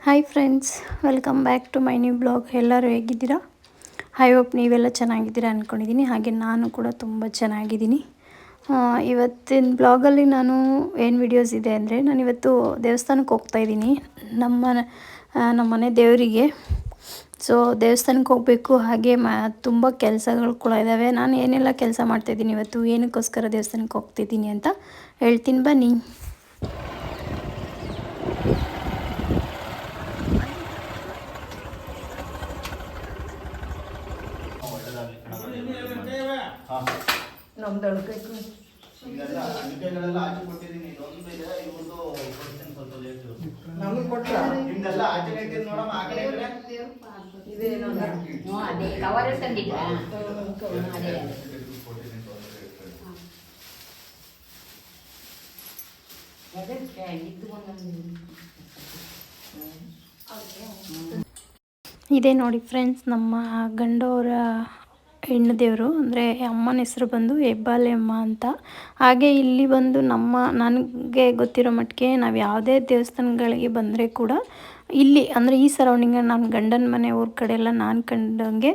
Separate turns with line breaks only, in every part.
Hi friends, welcome back to my new blog. ಎಲ್ಲರೂ ಹೇಗಿದ್ದೀರಾ? I hope ನೀವೆಲ್ಲ ಚೆನ್ನಾಗಿದ್ದೀರಾ ಅಂದ್ಕೊಂಡಿದ್ದೀನಿ. ಹಾಗೆ ನಾನು ಕೂಡ ತುಂಬ ಚೆನ್ನಾಗಿದ್ದೀನಿ. ಇವತ್ತಿನ ಬ್ಲಾಗಲ್ಲಿ ನಾನು ಏನು ವಿಡಿಯೋಸ್ ಇದೆ ಅಂದರೆ, ನಾನಿವತ್ತು ದೇವಸ್ಥಾನಕ್ಕೆ ಹೋಗ್ತಾಯಿದ್ದೀನಿ, ನಮ್ಮ ಮನೆ ದೇವರಿಗೆ. ಸೊ ದೇವಸ್ಥಾನಕ್ಕೆ ಹೋಗಬೇಕು. ಹಾಗೆ ತುಂಬ ಕೆಲಸಗಳು ಕೂಡ ಇದ್ದಾವೆ. ನಾನು ಏನೆಲ್ಲ ಕೆಲಸ ಮಾಡ್ತಾಯಿದ್ದೀನಿ ಇವತ್ತು, ಏನಕ್ಕೋಸ್ಕರ ದೇವಸ್ಥಾನಕ್ಕೆ ಹೋಗ್ತಿದ್ದೀನಿ ಅಂತ ಹೇಳ್ತೀನಿ, ಬನ್ನಿ. ಇದೇ ನೋಡಿ ಫ್ರೆಂಡ್ಸ್, ನಮ್ಮ ಗಂಡವರ ಹೆಣ್ಣು ದೇವರು, ಅಂದರೆ ಅಮ್ಮನ ಹೆಸರು ಬಂದು ಹೆಬ್ಬಾಲೆ ಅಮ್ಮ ಅಂತ. ಹಾಗೆ ಇಲ್ಲಿ ಬಂದು ನನಗೆ ಗೊತ್ತಿರೋ ಮಟ್ಟಿಗೆ ನಾವು ಯಾವುದೇ ದೇವಸ್ಥಾನಗಳಿಗೆ ಬಂದರೆ ಕೂಡ ಇಲ್ಲಿ ಅಂದರೆ ಈ ಸರೌಂಡಿಂಗ್, ನನ್ನ ಗಂಡನ ಮನೆ ಊರ ಕಡೆ ಎಲ್ಲ ನಾನು ಕಂಡಂಗೆ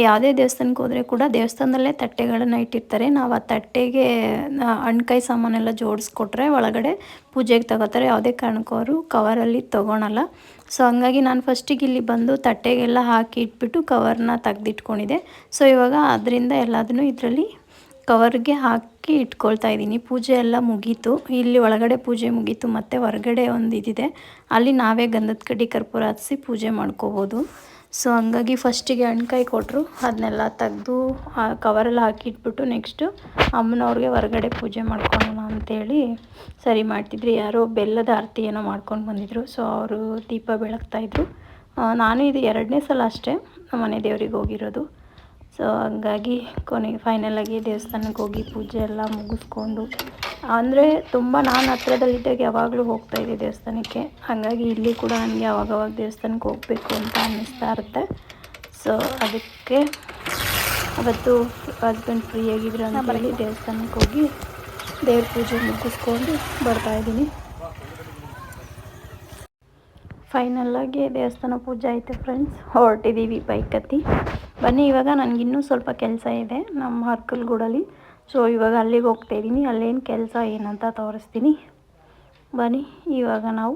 ಯಾವುದೇ ದೇವಸ್ಥಾನಕ್ಕೆ ಹೋದರೆ ಕೂಡ ದೇವಸ್ಥಾನದಲ್ಲೇ ತಟ್ಟೆಗಳನ್ನು ಇಟ್ಟಿರ್ತಾರೆ. ನಾವು ಆ ತಟ್ಟೆಗೆ ಹಣ್ಕಾಯಿ ಸಾಮಾನೆಲ್ಲ ಜೋಡಿಸ್ಕೊಟ್ರೆ ಒಳಗಡೆ ಪೂಜೆಗೆ ತಗೋತಾರೆ. ಯಾವುದೇ ಕಾರಣಕ್ಕೂ ಅವರು ಕವರಲ್ಲಿ ತೊಗೊಳಲ್ಲ. ಸೊ ಹಂಗಾಗಿ ನಾನು ಫಸ್ಟಿಗೆ ಇಲ್ಲಿ ಬಂದು ತಟ್ಟೆಗೆಲ್ಲ ಹಾಕಿ ಇಟ್ಬಿಟ್ಟು ಕವರ್ನ ತೆಗೆದಿಟ್ಕೊಂಡಿದ್ದೆ. ಸೊ ಇವಾಗ ಅದರಿಂದ ಎಲ್ಲದನ್ನು ಇದರಲ್ಲಿ ಕವರ್ಗೆ ಹಾಕಿ ಇಟ್ಕೊಳ್ತಾ ಇದ್ದೀನಿ. ಪೂಜೆ ಎಲ್ಲ ಮುಗೀತು, ಇಲ್ಲಿ ಒಳಗಡೆ ಪೂಜೆ ಮುಗೀತು, ಮತ್ತು ಹೊರಗಡೆ ಒಂದು ಇದಿದೆ, ಅಲ್ಲಿ ನಾವೇ ಗಂಧದ ಕಡ್ಡಿ ಕರ್ಪೂರ ಹಚ್ಚಿ ಪೂಜೆ ಮಾಡ್ಕೋಬೋದು. ಸೊ ಹಂಗಾಗಿ ಫಸ್ಟಿಗೆ ಹಣ್ಕಾಯಿ ಕೊಟ್ಟರು, ಅದನ್ನೆಲ್ಲ ತೆಗೆದು ಆ ಕವರಲ್ಲಿ ಹಾಕಿಟ್ಬಿಟ್ಟು ನೆಕ್ಸ್ಟು ಅಮ್ಮನವ್ರಿಗೆ ಹೊರಗಡೆ ಪೂಜೆ ಮಾಡ್ಕೊಳ್ಳೋಣ ಅಂಥೇಳಿ ಸರಿ ಮಾಡ್ತಿದ್ರು. ಯಾರೋ ಬೆಲ್ಲದ ಆರತಿ ಏನೋ ಮಾಡ್ಕೊಂಡು ಬಂದಿದ್ರು. ಸೊ ಅವರು ದೀಪ ಬೆಳಗ್ತಾಯಿದ್ರು. ನಾನು ಇದು 2ನೇ ಸಲ ಅಷ್ಟೇ ನಮ್ಮ ಮನೆ ದೇವ್ರಿಗೆ ಹೋಗಿರೋದು. ಸೊ ಹಂಗಾಗಿ ಕೊನೆಗೆ ಫೈನಲಾಗಿ ದೇವಸ್ಥಾನಕ್ಕೆ ಹೋಗಿ ಪೂಜೆ ಎಲ್ಲ ಮುಗಿಸ್ಕೊಂಡು, ಅಂದರೆ ತುಂಬ ನಾನು ಹತ್ರದಲ್ಲಿದ್ದಾಗ ಯಾವಾಗಲೂ ಹೋಗ್ತಾಯಿದ್ದೆ ದೇವಸ್ಥಾನಕ್ಕೆ. ಹಾಗಾಗಿ ಇಲ್ಲಿ ಕೂಡ ನನಗೆ ಅವಾಗವಾಗ ದೇವಸ್ಥಾನಕ್ಕೆ ಹೋಗಬೇಕು ಅಂತ ಅನ್ನಿಸ್ತಾ ಇರುತ್ತೆ. ಸೊ ಅದಕ್ಕೆ ಅವತ್ತು ಹಸ್ಬೆಂಡ್ ಫ್ರೀ ಆಗಿದ್ರು ಅಂತ ಹೇಳಿ ದೇವಸ್ಥಾನಕ್ಕೆ ಹೋಗಿ ದೇವ್ರ ಪೂಜೆ ಮುಗಿಸ್ಕೊಂಡು ಬರ್ತಾಯಿದ್ದೀನಿ. ಫೈನಲಾಗಿ ದೇವಸ್ಥಾನ ಪೂಜೆ ಆಯಿತು ಫ್ರೆಂಡ್ಸ್, ಹೊರಟಿದ್ದೀವಿ ಬೈಕ್ ಹತ್ತಿ. ಬನ್ನಿ, ಇವಾಗ ನನಗಿನ್ನೂ ಸ್ವಲ್ಪ ಕೆಲಸ ಇದೆ ನಮ್ಮ ಹರ್ಕಲ್ಗೂಡಲ್ಲಿ. ಸೊ ಇವಾಗ ಅಲ್ಲಿಗೆ ಹೋಗ್ತಾಯಿದ್ದೀನಿ. ಅಲ್ಲೇನು ಕೆಲಸ ಏನಂತ ತೋರಿಸ್ತೀನಿ, ಬನ್ನಿ. ಇವಾಗ ನಾವು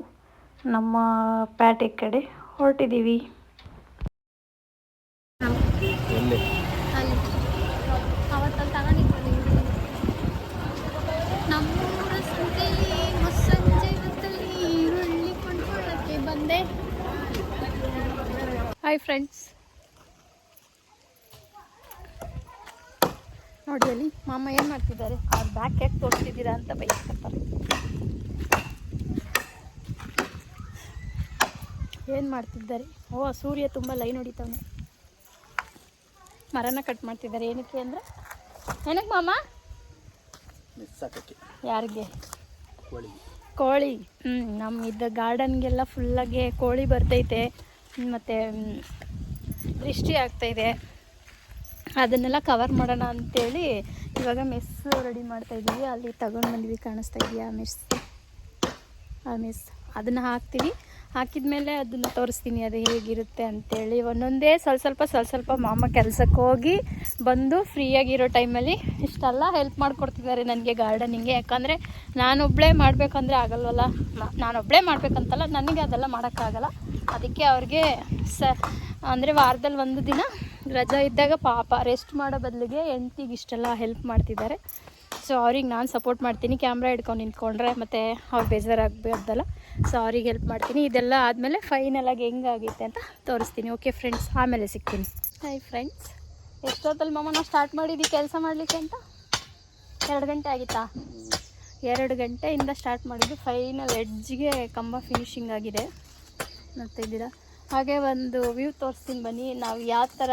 ನಮ್ಮ ಪ್ಯಾಟೆ ಕಡೆ ಹೊರಟಿದ್ದೀವಿ. ಹಾಯ್ ಫ್ರೆಂಡ್ಸ್, ನೋಡಿ ಅಲ್ಲಿ ಮಾಮ ಏನು ಮಾಡ್ತಿದ್ದಾರೆ, ಅವ್ರ ಬ್ಯಾಕ್ ಯಾಕೆ ತೋರಿಸ್ತಿದ್ದೀರಾ ಅಂತ ಬೈಸ್ಕೊತಾರೆ. ಏನು ಮಾಡ್ತಿದ್ದಾರೆ? ಓ, ಸೂರ್ಯ ತುಂಬ ಲೈನ್ ಹೊಡಿತಾವನೆ. ಮರನ ಕಟ್ ಮಾಡ್ತಿದ್ದಾರೆ. ಏನಕ್ಕೆ ಅಂದರೆ, ಏನಕ್ಕೆ ಮಾಮ? ಯಾರಿಗೆ? ಕೋಳಿ. ನಮ್ಮ ಇದ್ದ ಗಾರ್ಡನ್ಗೆಲ್ಲ ಫುಲ್ಲಾಗೆ ಕೋಳಿ ಬರ್ತೈತೆ, ಮತ್ತು ದೃಷ್ಟಿ ಆಗ್ತಾಯಿದೆ. ಅದನ್ನೆಲ್ಲ ಕವರ್ ಮಾಡೋಣ ಅಂಥೇಳಿ ಇವಾಗ ಮೆಸ್ಸು ರೆಡಿ ಮಾಡ್ತಾಯಿದ್ದೀವಿ. ಅಲ್ಲಿ ತಗೊಂಡು ಬಂದ್ವಿ, ಕಾಣಿಸ್ತಾ ಇದೆಯಾ ಆ ಮೆಸ್. ಅದನ್ನು ಹಾಕ್ತೀವಿ. ಹಾಕಿದ್ಮೇಲೆ ಅದನ್ನು ತೋರಿಸ್ತೀನಿ ಅದು ಹೇಗಿರುತ್ತೆ ಅಂಥೇಳಿ. ಒಂದೊಂದೇ ಸ್ವಲ್ಪ ಮಾಮ ಕೆಲಸಕ್ಕೆ ಹೋಗಿ ಬಂದು ಫ್ರೀಯಾಗಿರೋ ಟೈಮಲ್ಲಿ ಇಷ್ಟೆಲ್ಲ ಹೆಲ್ಪ್ ಮಾಡಿಕೊಡ್ತಿದ್ದಾರೆ ನನಗೆ ಗಾರ್ಡನಿಂಗೆ. ಯಾಕಂದರೆ ನಾನೊಬ್ಬಳೇ ಮಾಡಬೇಕಂದ್ರೆ ಆಗಲ್ವಲ್ಲ. ನಾನೊಬ್ಬಳೇ ಮಾಡಬೇಕಂತಲ್ಲ, ನನಗೆ ಅದೆಲ್ಲ ಮಾಡೋಕ್ಕಾಗಲ್ಲ. ಅದಕ್ಕೆ ಅವ್ರಿಗೆ ಅಂದರೆ ವಾರದಲ್ಲಿ 1 ದಿನ ರಜಾ ಇದ್ದಾಗ ಪಾಪ ರೆಸ್ಟ್ ಮಾಡೋ ಬದಲಿಗೆ ಹೆಂಡ್ತಿಗೆ ಇಷ್ಟೆಲ್ಲ ಹೆಲ್ಪ್ ಮಾಡ್ತಿದ್ದಾರೆ. ಸೊ ಅವ್ರಿಗೆ ನಾನು ಸಪೋರ್ಟ್ ಮಾಡ್ತೀನಿ. ಕ್ಯಾಮ್ರಾ ಹಿಡ್ಕೊಂಡು ನಿಂತ್ಕೊಂಡ್ರೆ ಮತ್ತು ಅವ್ರು ಬೇಜಾರಾಗಬಾರ್ದಲ್ಲ. ಸೊ ಅವ್ರಿಗೆ ಹೆಲ್ಪ್ ಮಾಡ್ತೀನಿ. ಇದೆಲ್ಲ ಆದಮೇಲೆ ಫೈನಲಾಗಿ ಹೆಂಗಾಗೈತೆ ಅಂತ ತೋರಿಸ್ತೀನಿ. ಓಕೆ ಫ್ರೆಂಡ್ಸ್, ಆಮೇಲೆ ಸಿಗ್ತೀನಿ. ಹಾಯ್ ಫ್ರೆಂಡ್ಸ್, ಎಷ್ಟೊತ್ತಲ್ಲಿ ಮಾಮ ನಾವು ಸ್ಟಾರ್ಟ್ ಮಾಡಿದ್ವಿ ಕೆಲಸ ಮಾಡಲಿಕ್ಕೆ ಅಂತ? 2 ಗಂಟೆ ಆಗಿತ್ತಾ? 2 ಗಂಟೆಯಿಂದ ಸ್ಟಾರ್ಟ್ ಮಾಡಿದ್ದು. ಫೈನಲ್ ಎಡ್ಜ್ಗೆ ಕಂಬ ಫಿನಿಶಿಂಗ್ ಆಗಿದೆ, ನೋಡ್ತಾಯಿದ್ದೀರಾ. ಹಾಗೆ ಒಂದು ವ್ಯೂ ತೋರಿಸ್ತೀನಿ ಬನ್ನಿ. ನಾವು ಯಾವ ಥರ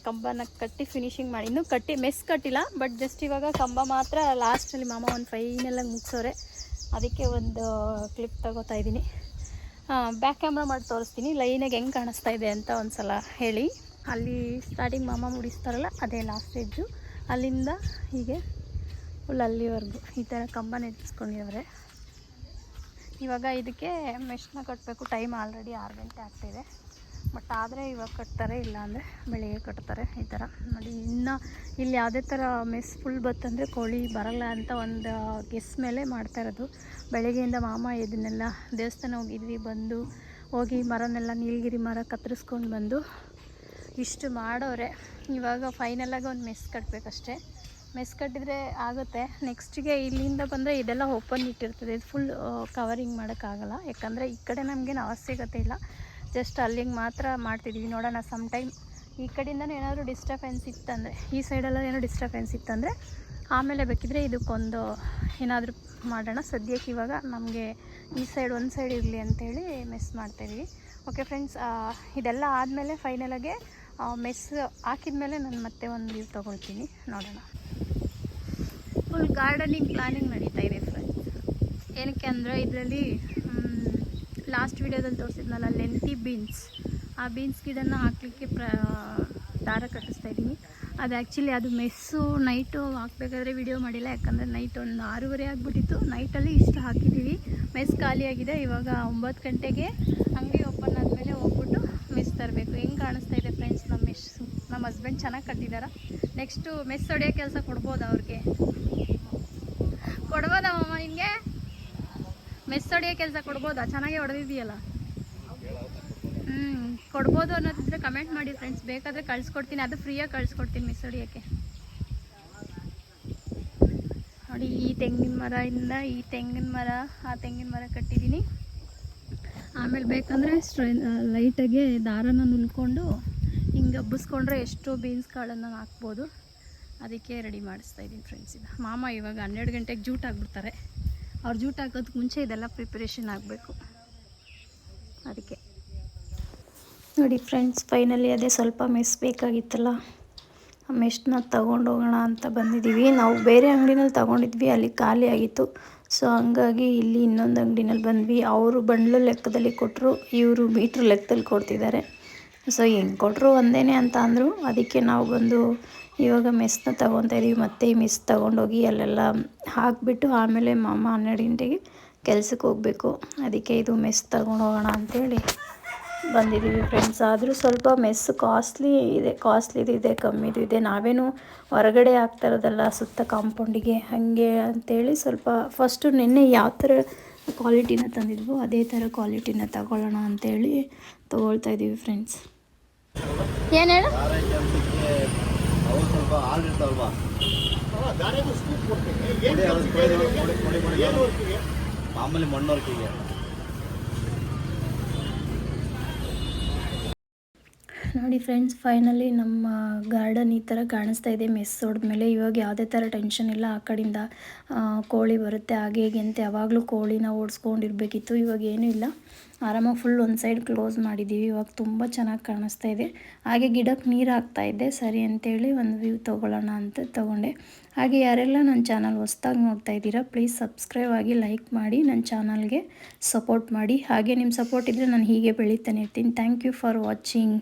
ಕಂಬನ ಕಟ್ಟಿ ಫಿನಿಶಿಂಗ್ ಮಾಡಿ, ಇನ್ನೂ ಮೆಸ್ ಕಟ್ಟಿಲ್ಲ, ಬಟ್ ಜಸ್ಟ್ ಇವಾಗ ಕಂಬ ಮಾತ್ರ ಲಾಸ್ಟಲ್ಲಿ ಮಾಮ ಒಂದು ಫೈನಲಾಗಿ ಮುಗಿಸೋರೆ. ಅದಕ್ಕೆ ಒಂದು ಕ್ಲಿಪ್ ತಗೋತಾ ಇದ್ದೀನಿ. ಬ್ಯಾಕ್ ಕ್ಯಾಮ್ರಾ ಮಾಡಿ ತೋರಿಸ್ತೀನಿ ಲೈನಾಗಿ ಹೆಂಗೆ ಕಾಣಿಸ್ತಾ ಇದೆ ಅಂತ ಒಂದು ಸಲ ಹೇಳಿ. ಅಲ್ಲಿ ಸ್ಟಾರ್ಟಿಂಗ್ ಮಾಮ ಮುಡಿಸ್ತಾರಲ್ಲ, ಅದೇ ಲಾಸ್ಟ್ ಸ್ಟೇಜು. ಅಲ್ಲಿಂದ ಹೀಗೆ ಫುಲ್ ಅಲ್ಲಿವರೆಗೂ ಈ ಥರ ಕಂಬ ನೆಟ್ಟಿಸ್ಕೊಂಡಿದ್ದಾರೆ. ಇವಾಗ ಇದಕ್ಕೆ ಮೆಷ್ನ ಕಟ್ಟಬೇಕು. ಟೈಮ್ ಆಲ್ರೆಡಿ 6 ಗಂಟೆ ಆಗ್ತಾಯಿದೆ. ಬಟ್ ಆದರೆ ಇವಾಗ ಕಟ್ತಾರೆ, ಇಲ್ಲ ಅಂದರೆ ಬೆಳಿಗ್ಗೆ ಕಟ್ತಾರೆ. ಈ ಥರ ನೋಡಿ. ಇನ್ನು ಇಲ್ಲಿ ಯಾವುದೇ ಥರ ಮೆಸ್ ಫುಲ್ ಬತ್ತಂದರೆ ಕೋಳಿ ಬರಲ್ಲ ಅಂತ ಒಂದು ಗೆಸ್ ಮೇಲೆ ಮಾಡ್ತಾ ಇರೋದು. ಬೆಳಗ್ಗೆಯಿಂದ ಮಾಮ ಇದನ್ನೆಲ್ಲ ದೇವಸ್ಥಾನ ಹೋಗಿದ್ವಿ, ಬಂದು ಹೋಗಿ ಮರನೆಲ್ಲ ನೀಲಗಿರಿ ಮರ ಕತ್ತರಿಸ್ಕೊಂಡು ಬಂದು ಇಷ್ಟು ಮಾಡೋರೆ. ಇವಾಗ ಫೈನಲಾಗಿ ಒಂದು ಮೆಸ್ ಕಟ್ಟಬೇಕಷ್ಟೆ. ಮೆಸ್ ಕಟ್ಟಿದರೆ ಆಗುತ್ತೆ. ನೆಕ್ಸ್ಟಿಗೆ ಇಲ್ಲಿಂದ ಬಂದರೆ ಇದೆಲ್ಲ ಓಪನ್ ಇಟ್ಟಿರ್ತದೆ, ಇದು ಫುಲ್ ಕವರಿಂಗ್ ಮಾಡೋಕ್ಕಾಗಲ್ಲ. ಯಾಕಂದರೆ ಈ ಕಡೆ ನಮಗೇನು ಅವಶ್ಯಕತೆ ಇಲ್ಲ, ಜಸ್ಟ್ ಅಲ್ಲಿಗೆ ಮಾತ್ರ ಮಾಡ್ತಿದ್ದೀವಿ. ನೋಡೋಣ ಸಮ್ ಟೈಮ್ ಈ ಕಡೆಯಿಂದನೂ ಏನಾದರೂ ಡಿಸ್ಟರ್ಬೆನ್ಸ್ ಇತ್ತಂದರೆ, ಈ ಸೈಡೆಲ್ಲ ಏನೋ ಡಿಸ್ಟರ್ಬೆನ್ಸ್ ಇತ್ತಂದರೆ ಆಮೇಲೆ ಬೇಕಿದ್ರೆ ಇದಕ್ಕೊಂದು ಏನಾದರೂ ಮಾಡೋಣ. ಸದ್ಯಕ್ಕೆ ಇವಾಗ ನಮಗೆ ಈ ಸೈಡ್ ಒಂದು ಸೈಡ್ ಇರಲಿ ಅಂಥೇಳಿ ಮೆಸ್ ಮಾಡ್ತಾಯಿದ್ದೀವಿ. ಓಕೆ ಫ್ರೆಂಡ್ಸ್, ಇದೆಲ್ಲ ಆದಮೇಲೆ ಫೈನಲಾಗೆ ಮೆಸ್ ಹಾಕಿದ ಮೇಲೆ ನಾನು ಮತ್ತೆ ಒಂದು ವ್ಯೂ ತೊಗೊಳ್ತೀನಿ. ನೋಡೋಣ. ಫುಲ್ ಗಾರ್ಡನಿಂಗ್ ಪ್ಲಾನಿಂಗ್ ನಡೀತಾ ಇದೆ ಫ್ರೆಂಡ್ಸ್. ಏನಕ್ಕೆ ಅಂದರೆ ಇದರಲ್ಲಿ ಲಾಸ್ಟ್ ವೀಡಿಯೋದಲ್ಲಿ ತೋರಿಸಿದ್ನಲ್ಲ ಲೆಂತಿ ಬೀನ್ಸ್, ಆ ಬೀನ್ಸ್ ಗಿಡನ ಹಾಕಲಿಕ್ಕೆ ದಾರ ಕಟ್ಟಿಸ್ತಾ ಇದ್ದೀನಿ. ಅದು ಆ್ಯಕ್ಚುಲಿ ಅದು ಮೆಸ್ಸು ನೈಟು ಹಾಕಬೇಕಾದ್ರೆ ವಿಡಿಯೋ ಮಾಡಿಲ್ಲ, ಯಾಕಂದರೆ ನೈಟ್ ಒಂದು 6:30 ಆಗಿಬಿಟ್ಟಿತ್ತು. ನೈಟಲ್ಲಿ ಇಷ್ಟು ಹಾಕಿದ್ದೀವಿ. ಮೆಸ್ ಖಾಲಿಯಾಗಿದೆ. ಇವಾಗ 9 ಗಂಟೆಗೆ ಅಂಗಡಿ ಓಪನ್ ಆದಮೇಲೆ ಹೋಗ್ಬಿಟ್ಟು ಮೆಸ್ ತರಬೇಕು. ಹೆಂಗೆ ಕಾಣಿಸ್ತಾ ಇದೆ ಫ್ರೆಂಡ್ಸ್ ನಮ್ಮ ಮೆಸ್ಸು. ನಮ್ಮ ಹಸ್ಬೆಂಡ್ ಚೆನ್ನಾಗಿ ಕಟ್ಟಿದ್ದಾರೆ. ನೆಕ್ಸ್ಟು ಮೆಸ್ ಹೊಡೆಯೋ ಕೆಲಸ ಕೊಡ್ಬೋದು ಅವ್ರಿಗೆ. ಕೊಡ್ಬೋದಾ ಮಾಮ ನಿನಗೆ ಮೆಸ್ ಹೊಡೆಯೋ ಕೆಲಸ ಕೊಡ್ಬೋದಾ? ಚೆನ್ನಾಗೇ ಹೊಡೆದಿದೆಯಲ್ಲ. ಕೊಡ್ಬೋದು ಅನ್ನೋದಿದ್ರೆ ಕಮೆಂಟ್ ಮಾಡಿ ಫ್ರೆಂಡ್ಸ್, ಬೇಕಾದರೆ ಕಳಿಸ್ಕೊಡ್ತೀನಿ. ಅದು ಫ್ರೀಯಾಗಿ ಕಳಿಸ್ಕೊಡ್ತೀನಿ ಮೆಸ್ ಹೊಡೆಯೋಕ್ಕೆ. ನೋಡಿ, ಈ ತೆಂಗಿನ ಮರದಿಂದ ಈ ತೆಂಗಿನ ಮರ, ಆ ತೆಂಗಿನ ಮರ ಕಟ್ಟಿದ್ದೀನಿ. ಆಮೇಲೆ ಬೇಕಂದರೆ ಲೈಟಾಗೆ ದಾರನ ನುಲ್ಕೊಂಡು ಹಿಂಗೆ ಹಬ್ಬಿಸ್ಕೊಂಡ್ರೆ ಎಷ್ಟು ಬೀನ್ಸ್ ಕಾಳನ್ನು ಹಾಕ್ಬೋದು. ಅದಕ್ಕೆ ರೆಡಿ ಮಾಡಿಸ್ತಾ ಇದ್ದೀನಿ ಫ್ರೆಂಡ್ಸ್. ಇದು ಮಾಮ ಇವಾಗ 12 ಗಂಟೆಗೆ ಜೂಟ್ ಆಗಿಬಿಡ್ತಾರೆ. ಅವ್ರು ಜೂಟ್ ಹಾಕೋದಕ್ಕೆ ಮುಂಚೆ ಇದೆಲ್ಲ ಪ್ರಿಪರೇಷನ್ ಆಗಬೇಕು. ಅದಕ್ಕೆ ನೋಡಿ ಫ್ರೆಂಡ್ಸ್, ಫೈನಲಿ ಅದೇ ಸ್ವಲ್ಪ ಮೆಸ್ ಬೇಕಾಗಿತ್ತಲ್ಲ, ಆ ಮೆಸ್ನ ತೊಗೊಂಡೋಗೋಣ ಅಂತ ಬಂದಿದ್ದೀವಿ. ನಾವು ಬೇರೆ ಅಂಗಡಿನಲ್ಲಿ ತೊಗೊಂಡಿದ್ವಿ, ಅಲ್ಲಿ ಖಾಲಿ ಆಗಿತ್ತು. ಸೊ ಹಂಗಾಗಿ ಇಲ್ಲಿ ಇನ್ನೊಂದು ಅಂಗಡಿನಲ್ಲಿ ಬಂದ್ವಿ. ಅವರು ಬಂಡ್ಲು ಲೆಕ್ಕದಲ್ಲಿ ಕೊಟ್ಟರು, ಇವರು ಮೀಟ್ರ್ ಲೆಕ್ಕದಲ್ಲಿ ಕೊಡ್ತಿದ್ದಾರೆ. ಸೊ ಹೆಂಗೆ ಕೊಟ್ಟರು ಒಂದೇ ಅಂತ ಅಂದರು. ಅದಕ್ಕೆ ನಾವು ಬಂದು ಇವಾಗ ಮೆಸ್ನ ತೊಗೊತಾ ಇದ್ದೀವಿ. ಮತ್ತು ಈ ಮೆಸ್ ತೊಗೊಂಡೋಗಿ ಅಲ್ಲೆಲ್ಲ ಹಾಕಿಬಿಟ್ಟು ಆಮೇಲೆ ಮಾಮ 12 ಗಂಟೆಗೆ ಕೆಲ್ಸಕ್ಕೆ ಹೋಗಬೇಕು. ಅದಕ್ಕೆ ಇದು ಮೆಸ್ ತೊಗೊಂಡೋಗೋಣ ಅಂಥೇಳಿ ಬಂದಿದ್ದೀವಿ ಫ್ರೆಂಡ್ಸ್. ಆದರೂ ಸ್ವಲ್ಪ ಮೆಸ್ ಕಾಸ್ಟ್ಲಿ ಇದೆ, ಕಮ್ಮಿದು ಇದೆ. ನಾವೇನು ಹೊರಗಡೆ ಆಗ್ತಾ ಇರೋದಲ್ಲ ಸುತ್ತ ಕಾಂಪೌಂಡಿಗೆ, ಹಾಗೆ ಅಂಥೇಳಿ ಸ್ವಲ್ಪ ಫಸ್ಟು ನಿನ್ನೆ ಯಾವ ಥರ ಕ್ವಾಲಿಟಿನ ತಂದಿದ್ವು ಅದೇ ಥರ ಕ್ವಾಲಿಟಿನ ತಗೊಳ್ಳೋಣ ಅಂಥೇಳಿ ತೊಗೊಳ್ತಾ ಇದ್ದೀವಿ ಫ್ರೆಂಡ್ಸ್. ಏನು ಹೇಳು?
ಮಾಮೂಲಿ ಮಣ್ಣೋರ್ಕಿಗೆ
ನೋಡಿ ಫ್ರೆಂಡ್ಸ್, ಫೈನಲಿ ನಮ್ಮ ಗಾರ್ಡನ್ ಈ ಥರ ಕಾಣಿಸ್ತಾ ಇದೆ ಮೆಸ್ ಹೊಡೆದ್ಮೇಲೆ. ಇವಾಗ ಯಾವುದೇ ಥರ ಟೆನ್ಷನ್ ಇಲ್ಲ. ಆ ಕಡೆಯಿಂದ ಕೋಳಿ ಬರುತ್ತೆ ಹಾಗೆ ಹೀಗೆ ಅಂತ ಯಾವಾಗಲೂ ಕೋಳಿನ ಓಡಿಸ್ಕೊಂಡಿರ್ಬೇಕಿತ್ತು. ಇವಾಗ ಏನೂ ಇಲ್ಲ, ಆರಾಮಾಗಿ ಫುಲ್ ಒಂದು ಸೈಡ್ ಕ್ಲೋಸ್ ಮಾಡಿದ್ದೀವಿ. ಇವಾಗ ತುಂಬ ಚೆನ್ನಾಗಿ ಕಾಣಿಸ್ತಾ ಇದೆ. ಹಾಗೆ ಗಿಡಕ್ಕೆ ನೀರು ಹಾಕ್ತಾಯಿದ್ದೆ, ಸರಿ ಅಂತೇಳಿ ಒಂದು ವ್ಯೂ ತೊಗೊಳ್ಳೋಣ ಅಂತ ತೊಗೊಂಡೆ. ಹಾಗೆ ಯಾರೆಲ್ಲ ನನ್ನ ಚಾನಲ್ ಹೊಸ್ದಾಗಿ ನೋಡ್ತಾ ಇದ್ದೀರಾ, ಪ್ಲೀಸ್ ಸಬ್ಸ್ಕ್ರೈಬ್ ಆಗಿ, ಲೈಕ್ ಮಾಡಿ, ನನ್ನ ಚಾನಲ್ಗೆ ಸಪೋರ್ಟ್ ಮಾಡಿ. ಹಾಗೆ ನಿಮ್ಮ ಸಪೋರ್ಟ್ ಇದ್ದರೆ ನಾನು ಹೀಗೆ ಬೆಳೀತಾನೆ ಇರ್ತೀನಿ. Thank you for watching.